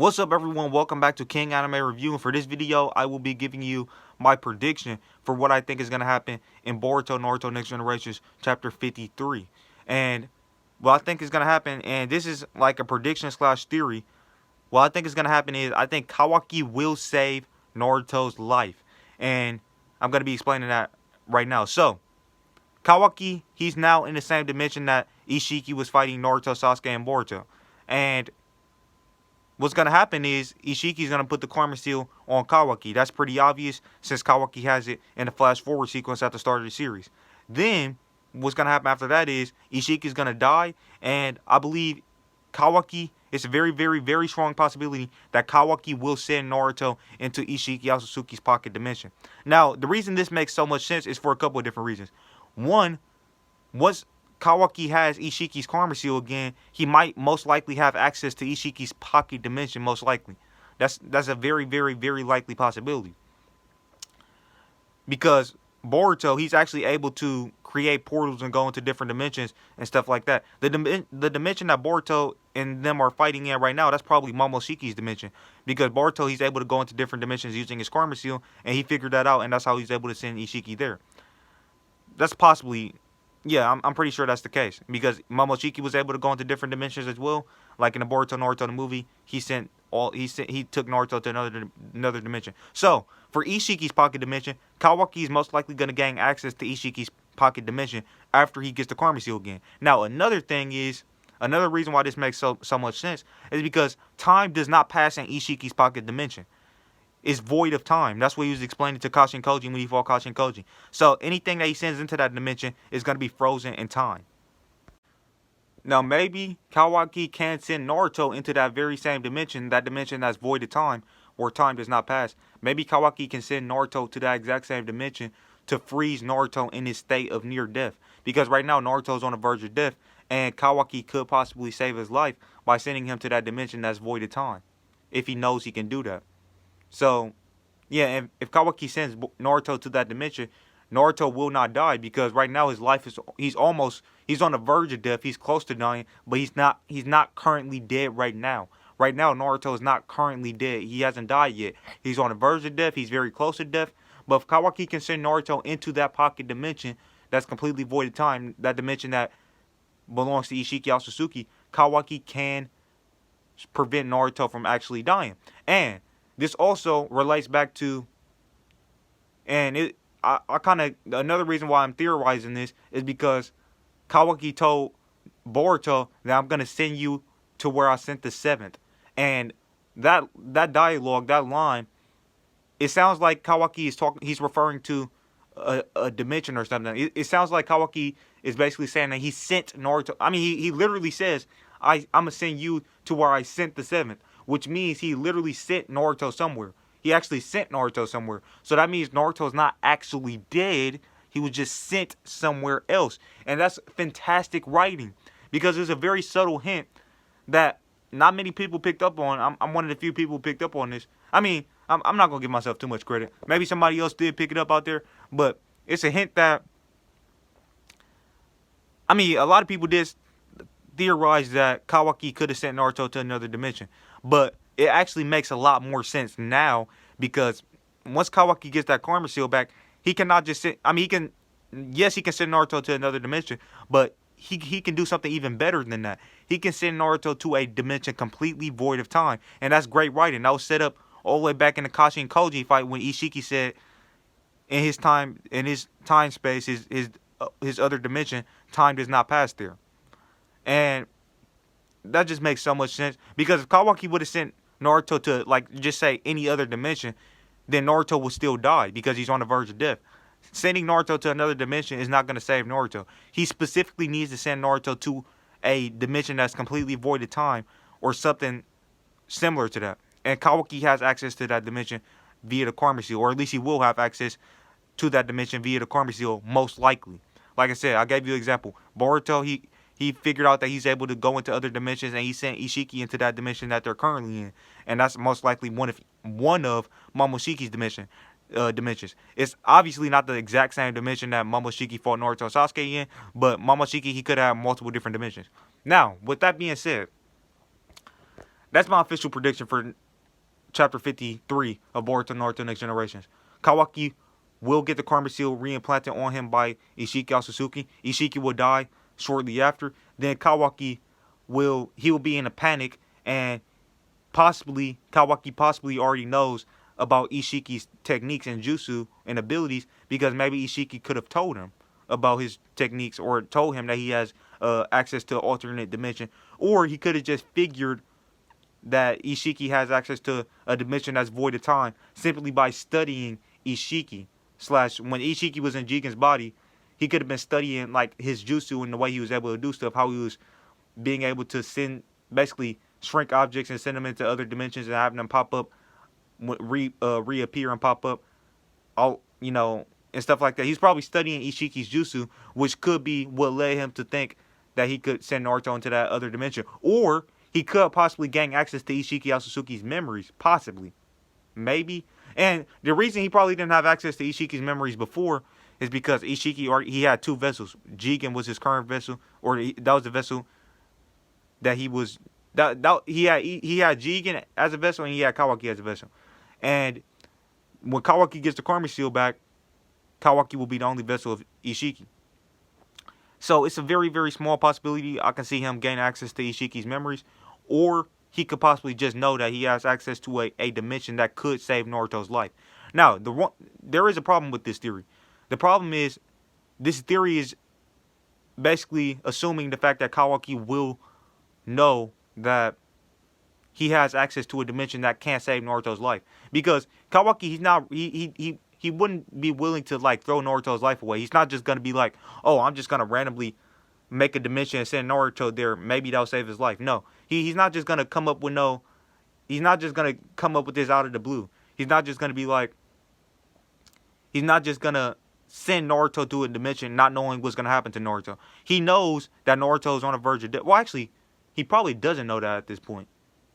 What's up, everyone? Welcome back to King Anime Review, and for this video I will be giving you my prediction for what I think is going to happen in Boruto Naruto Next Generations Chapter 53. And what I think is going to happen, and this is like a prediction slash theory, what I think is going to happen is I think Kawaki will save Naruto's life, and I'm going to be explaining that right now. So Kawaki, he's now in the same dimension that Ishiki was fighting Naruto, Sasuke, and Boruto. And what's going to happen is Ishiki's going to put the karma seal on Kawaki. That's pretty obvious since Kawaki has it in the flash forward sequence at the start of the series. Then what's going to happen after that is Ishiki's going to die, and I believe Kawaki, it's a very, very, very strong possibility that Kawaki will send Naruto into Ishiki Yasusuke's pocket dimension. Now, the reason this makes so much sense is for a couple of different reasons. One, once Kawaki has Ishiki's karma seal again, he might most likely have access to Ishiki's pocket dimension, most likely. That's a very, very, very likely possibility. Because Boruto, he's actually able to create portals and go into different dimensions and stuff like that. The dimension that Boruto and them are fighting in right now, that's probably Momoshiki's dimension. Because Boruto, he's able to go into different dimensions using his karma seal, and he figured that out, and that's how he's able to send Ishiki there. That's possibly... yeah, I'm pretty sure that's the case, because Momoshiki was able to go into different dimensions as well. Like in the Boruto Naruto the movie, he took Naruto to another dimension. So for Ishiki's pocket dimension, Kawaki is most likely going to gain access to Ishiki's pocket dimension after he gets the karma seal again. Now another reason why this makes so much sense is because time does not pass in Ishiki's pocket dimension. Is void of time. That's what he was explaining to Kashin Koji when he fought Kashin Koji. So anything that he sends into that dimension is going to be frozen in time. Now maybe Kawaki can send Naruto into that very same dimension, that dimension that's void of time, where time does not pass. Maybe Kawaki can send Naruto to that exact same dimension to freeze Naruto in his state of near death. Because right now Naruto's on the verge of death, and Kawaki could possibly save his life by sending him to that dimension that's void of time, if he knows he can do that. So, yeah, if Kawaki sends Naruto to that dimension, Naruto will not die, because right now his life is, he's on the verge of death. He's close to dying, but he's not currently dead right now. Right now, Naruto is not currently dead. He hasn't died yet. He's on the verge of death. He's very close to death. But if Kawaki can send Naruto into that pocket dimension that's completely void of time, that dimension that belongs to Ishiki Yasusuke, Kawaki can prevent Naruto from actually dying. And this also relates back to, and another reason why I'm theorizing this is because Kawaki told Boruto that I'm going to send you to where I sent the seventh. And that dialogue, that line, it sounds like Kawaki is he's referring to a dimension or something. It sounds like Kawaki is basically saying that he sent Naruto. I mean, he literally says, I'm going to send you to where I sent the seventh, which means he literally sent Naruto somewhere. He actually sent Naruto somewhere. So that means Naruto's not actually dead. He was just sent somewhere else. And that's fantastic writing, because there's a very subtle hint that not many people picked up on. I'm one of the few people who picked up on this. I mean, I'm not going to give myself too much credit. Maybe somebody else did pick it up out there. But it's a hint that, I mean, a lot of people did theorize that Kawaki could have sent Naruto to another dimension. But it actually makes a lot more sense now, because once Kawaki gets that karma seal back, he cannot just send, I mean, he can send Naruto to another dimension, but he can do something even better than that. He can send Naruto to a dimension completely void of time. And that's great writing. That was set up all the way back in the Kashin Koji fight, when Ishiki said in his time space, his other dimension, time does not pass there. And that just makes so much sense, because if Kawaki would have sent Naruto to, like, just say any other dimension, then Naruto will still die, because he's on the verge of death. Sending Naruto to another dimension is not going to save Naruto. He specifically needs to send Naruto to a dimension that's completely void of time, or something similar to that. And Kawaki has access to that dimension via the karma seal, or at least he will have access to that dimension via the karma seal, most likely. Like I said, I gave you an example. Boruto, he figured out that he's able to go into other dimensions, and he sent Ishiki into that dimension that they're currently in. And that's most likely one of Momoshiki's dimensions. It's obviously not the exact same dimension that Momoshiki fought Naruto and Sasuke in, but Momoshiki, he could have multiple different dimensions. Now, with that being said, That's my official prediction for chapter 53 of Boruto Naruto Next Generations. Kawaki will get the karma seal reimplanted on him by Ishiki Otsutsuki. Ishiki will die shortly after. Then Kawaki will be in a panic, and Kawaki possibly already knows about Ishiki's techniques and jutsu and abilities, because maybe Ishiki could have told him about his techniques, or told him that he has access to an alternate dimension, or he could have just figured that Ishiki has access to a dimension that's void of time simply by studying Ishiki. When Ishiki was in Jigen's body, he could have been studying like his jutsu and the way he was able to do stuff, how he was being able to basically shrink objects and send them into other dimensions and having them pop up, reappear and pop up, all and stuff like that. He's probably studying Ishiki's jutsu, which could be what led him to think that he could send Naruto into that other dimension, or he could possibly gain access to Ishiki Otsutsuki's memories, possibly, maybe. And the reason he probably didn't have access to Ishiki's memories before is because he had two vessels. Jigen was his current vessel, or that was the vessel that he was. He had Jigen as a vessel, and he had Kawaki as a vessel. And when Kawaki gets the karma seal back, Kawaki will be the only vessel of Ishiki. So it's a very, very small possibility I can see him gain access to Ishiki's memories, or he could possibly just know that he has access to a dimension that could save Naruto's life. Now, there is a problem with this theory. The problem is, this theory is basically assuming the fact that Kawaki will know that he has access to a dimension that can't save Naruto's life. Because Kawaki, he wouldn't be willing to like throw Naruto's life away. He's not just gonna be like, oh, I'm just gonna randomly make a dimension and send Naruto there. Maybe that'll save his life. No, he's not just gonna come up with He's not just gonna come up with this out of the blue. He's not just gonna send Naruto to a dimension not knowing what's gonna happen to Naruto. He knows that Naruto is on the verge of death. Well, actually, he probably doesn't know that at this point.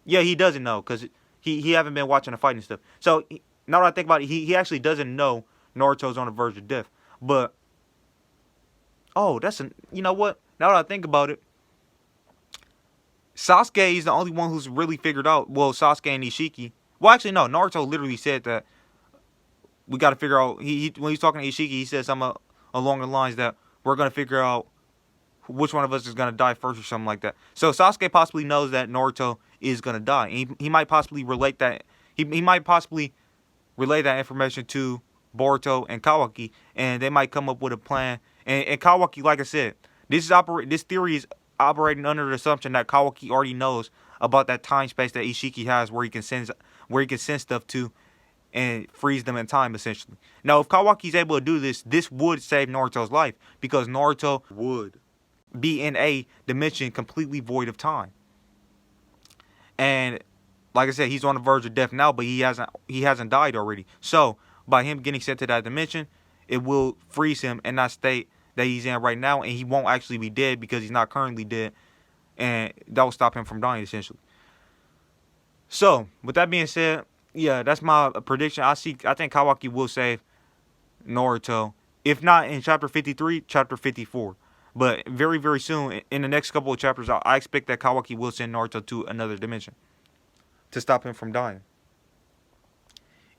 Yeah, he doesn't know because he haven't been watching the fight and stuff. So now that I think about it, he actually doesn't know Naruto's on the verge of death. But you know what? Now that I think about it, Sasuke is the only one who's really figured out. Well, Sasuke and Ishiki. Well, actually, no. Naruto literally said that we got to figure out. When he's talking to Ishiki, he said something along the lines that we're gonna figure out which one of us is gonna die first, or something like that. So Sasuke possibly knows that Naruto is gonna die. He might possibly relate that. He might possibly relay that information to Boruto and Kawaki, and they might come up with a plan. And Kawaki, like I said, this theory is operating under the assumption that Kawaki already knows about that time space that Ishiki has, where he can send stuff to and freeze them in time, essentially. Now, if Kawaki's able to do this would save Naruto's life, because Naruto would be in a dimension completely void of time. And like I said, he's on the verge of death now, but he hasn't died already. So by him getting sent to that dimension, it will freeze him in that state that he's in right now, and he won't actually be dead because he's not currently dead, and that will stop him from dying, essentially. So with that being said, yeah, that's my prediction. I think Kawaki will save Naruto, if not in chapter 53, chapter 54. But very, very soon, in the next couple of chapters, I expect that Kawaki will send Naruto to another dimension to stop him from dying.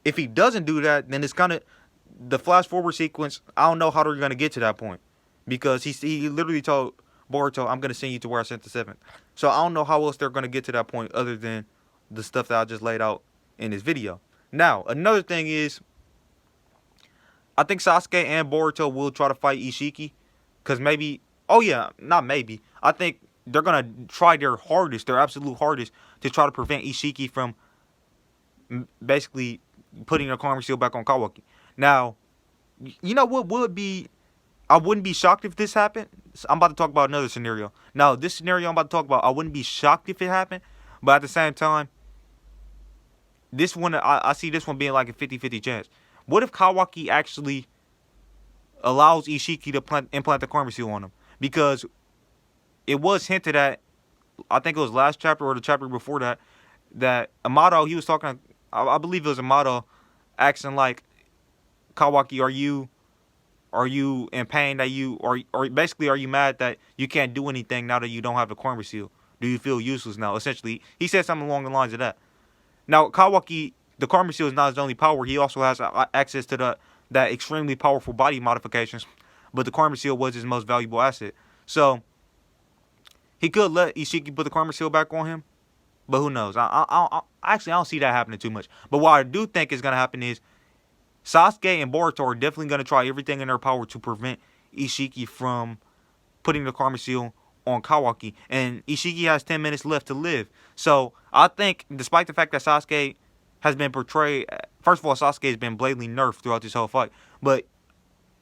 If he doesn't do that, then it's kind of the flash forward sequence. I don't know how they're going to get to that point, because he literally told Boruto, I'm going to send you to where I sent the seventh. So I don't know how else they're going to get to that point other than the stuff that I just laid out in this video. Now, another thing is, I think Sasuke and Boruto will try to fight Ishiki, because I think they're going to try their hardest, their absolute hardest, to try to prevent Ishiki from basically putting a karma seal back on Kawaki. Now, you know what would be, I wouldn't be shocked if this happened. I'm about to talk about another scenario. Now, this scenario I'm about to talk about, I wouldn't be shocked if it happened, but at the same time, this one, I see this one being like a 50-50 chance. What if Kawaki actually allows Ishiki to implant the karma seal on him? Because it was hinted at, I think it was last chapter or the chapter before that Amato, he was talking, I believe it was Amato, asking like, Kawaki, are you in pain that or basically, are you mad that you can't do anything now that you don't have the karma seal? Do you feel useless now? Essentially, he said something along the lines of that. Now, Kawaki, the Karma Seal is not his only power. He also has access to that extremely powerful body modifications. But the Karma Seal was his most valuable asset. So he could let Ishiki put the Karma Seal back on him. But who knows? Actually, I don't see that happening too much. But what I do think is going to happen is Sasuke and Boruto are definitely going to try everything in their power to prevent Ishiki from putting the Karma Seal on Kawaki. And Ishiki has 10 minutes left to live. So I think, despite the fact that Sasuke has been portrayed, first of all, Sasuke has been blatantly nerfed throughout this whole fight. But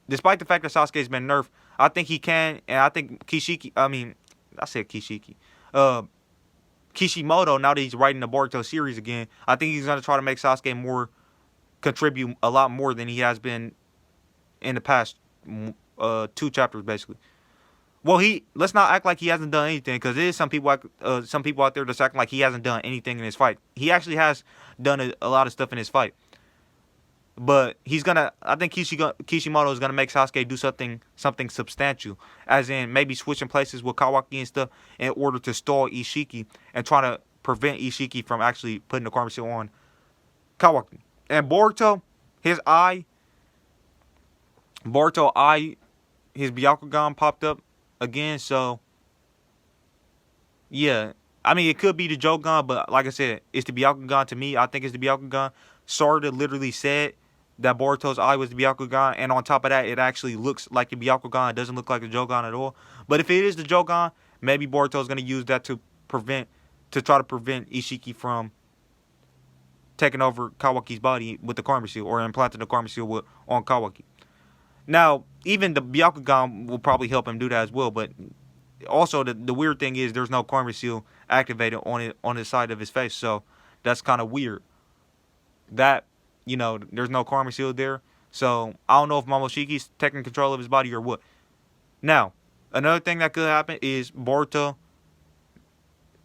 despite the fact that Sasuke has been nerfed, I think he can, and I think Kishimoto, now that he's writing the Boruto series again, I think he's going to try to make Sasuke contribute a lot more than he has been in the past 2 chapters, basically. Well, let's not act like he hasn't done anything, because there is some people out there that's acting like he hasn't done anything in his fight. He actually has done a lot of stuff in his fight. But I think Kishimoto is gonna make Sasuke do something substantial, as in maybe switching places with Kawaki and stuff in order to stall Ishiki and try to prevent Ishiki from actually putting the Karma Seal on Kawaki. And Boruto, his Byakugan popped up again, so yeah. I mean, it could be the Jogan, but like I said, it's the Byakugan to me. I think it's the Byakugan. Sarda literally said that Boruto's eye was the Byakugan, and on top of that, it actually looks like the Byakugan. It doesn't look like the Jogan at all. But if it is the Jogan, maybe Boruto's going to use that to try to prevent Ishiki from taking over Kawaki's body with the Karma Seal, or implanting the Karma Seal on Kawaki. Now, even the Byakugan will probably help him do that as well, but also the weird thing is there's no Karma Seal activated on the side of his face, so that's kind of weird. That, there's no Karma Seal there, so I don't know if Momoshiki's taking control of his body or what. Now, another thing that could happen is Boruto,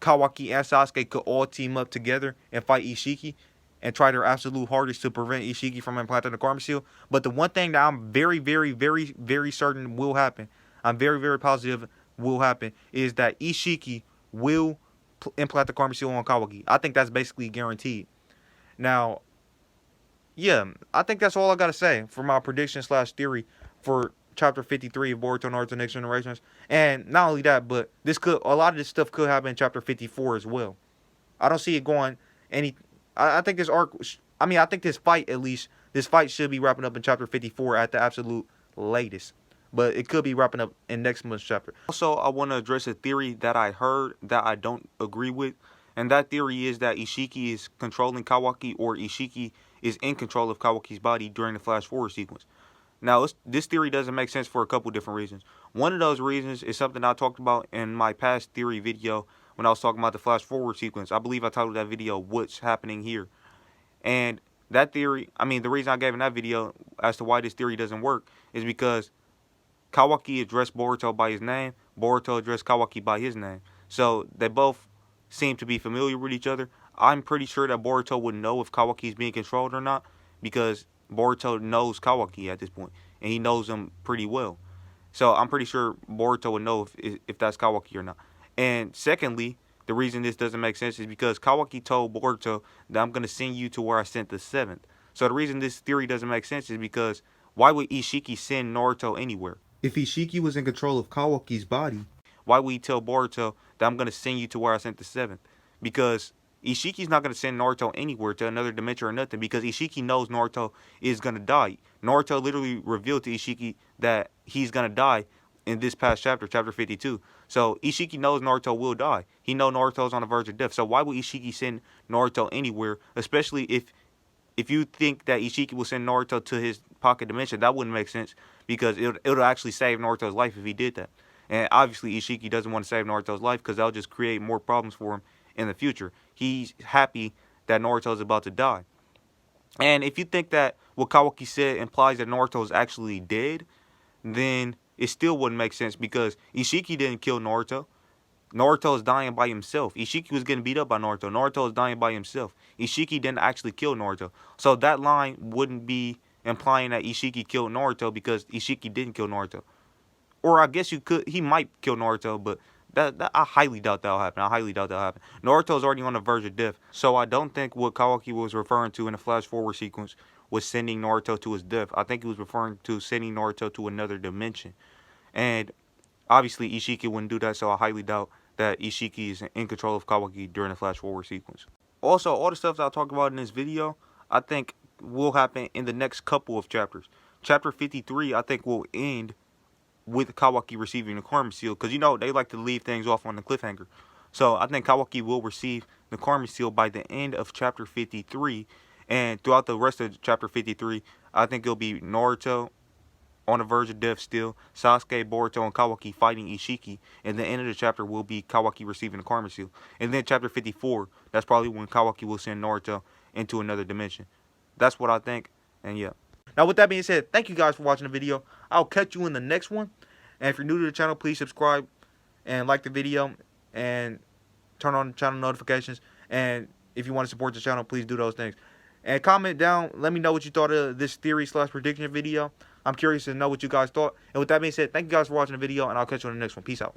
Kawaki, and Sasuke could all team up together and fight Ishiki and try their absolute hardest to prevent Ishiki from implanting the Karma Seal. But the one thing that I'm very, very, very, very certain will happen, I'm very, very positive will happen, is that Ishiki will implant the Karma Seal on Kawaki. I think that's basically guaranteed. Now, yeah, I think that's all I gotta say for my prediction / theory for Chapter 53 of Boruto Naruto Next Generations. And not only that, but a lot of this stuff could happen in Chapter 54 as well. I don't see it going I think this arc, I think this fight, at least, this fight should be wrapping up in Chapter 54 at the absolute latest. But it could be wrapping up in next month's chapter. Also, I want to address a theory that I heard that I don't agree with. And that theory is that Ishiki is controlling Kawaki, or Ishiki is in control of Kawaki's body during the flash forward sequence. Now, this theory doesn't make sense for a couple different reasons. One of those reasons is something I talked about in my past theory video when I was talking about the flash forward sequence. I believe I titled that video, "What's Happening Here?" And that theory, the reason I gave in that video as to why this theory doesn't work is because Kawaki addressed Boruto by his name, Boruto addressed Kawaki by his name. So they both seem to be familiar with each other. I'm pretty sure that Boruto would know if Kawaki is being controlled or not, because Boruto knows Kawaki at this point, and he knows him pretty well. So I'm pretty sure Boruto would know if that's Kawaki or not. And secondly, the reason this doesn't make sense is because Kawaki told Boruto that I'm going to send you to where I sent the 7th. So the reason this theory doesn't make sense is because why would Ishiki send Naruto anywhere? If Ishiki was in control of Kawaki's body, why would he tell Boruto that I'm going to send you to where I sent the 7th? Because Ishiki's not going to send Naruto anywhere to another dimension or nothing, because Ishiki knows Naruto is going to die. Naruto literally revealed to Ishiki that he's going to die in this past chapter, Chapter 52. So Ishiki knows Naruto will die. He knows Naruto's on the verge of death. So why would Ishiki send Naruto anywhere, especially if you think that Ishiki will send Naruto to his pocket dimension? That wouldn't make sense, because it'll actually save Naruto's life if he did that. And obviously Ishiki doesn't want to save Naruto's life, because that'll just create more problems for him in the future. He's happy that Naruto's about to die. And if you think that what Kawaki said implies that Naruto is actually dead, then it still wouldn't make sense, because Ishiki didn't kill Naruto. Naruto is dying by himself. Ishiki was getting beat up by Naruto. Naruto is dying by himself. Ishiki didn't actually kill Naruto. So that line wouldn't be implying that Ishiki killed Naruto, because Ishiki didn't kill Naruto. Or I guess he might kill Naruto, but That I highly doubt that'll happen. I highly doubt that'll happen. Naruto's already on the verge of death, so I don't think what Kawaki was referring to in the flash forward sequence was sending Naruto to his death. I think he was referring to sending Naruto to another dimension. And obviously Ishiki wouldn't do that, so I highly doubt that Ishiki is in control of Kawaki during the flash forward sequence. Also, all the stuff that I talked about in this video, I think will happen in the next couple of chapters. Chapter 53, I think, will end with Kawaki receiving the Karma Seal, because you know they like to leave things off on the cliffhanger. So I think Kawaki will receive the Karma Seal by the end of chapter 53, and throughout the rest of chapter 53, I think it'll be Naruto on the verge of death still, Sasuke, Boruto, and Kawaki fighting Ishiki, and the end of the chapter will be Kawaki receiving the Karma Seal. And then chapter 54, that's probably when Kawaki will send Naruto into another dimension. That's what I think, and yeah. Now, with that being said, thank you guys for watching the video. I'll catch you in the next one. And if you're new to the channel, please subscribe and like the video and turn on channel notifications. And if you want to support the channel, please do those things. And comment down. Let me know what you thought of this theory/prediction video. I'm curious to know what you guys thought. And with that being said, thank you guys for watching the video, and I'll catch you on the next one. Peace out.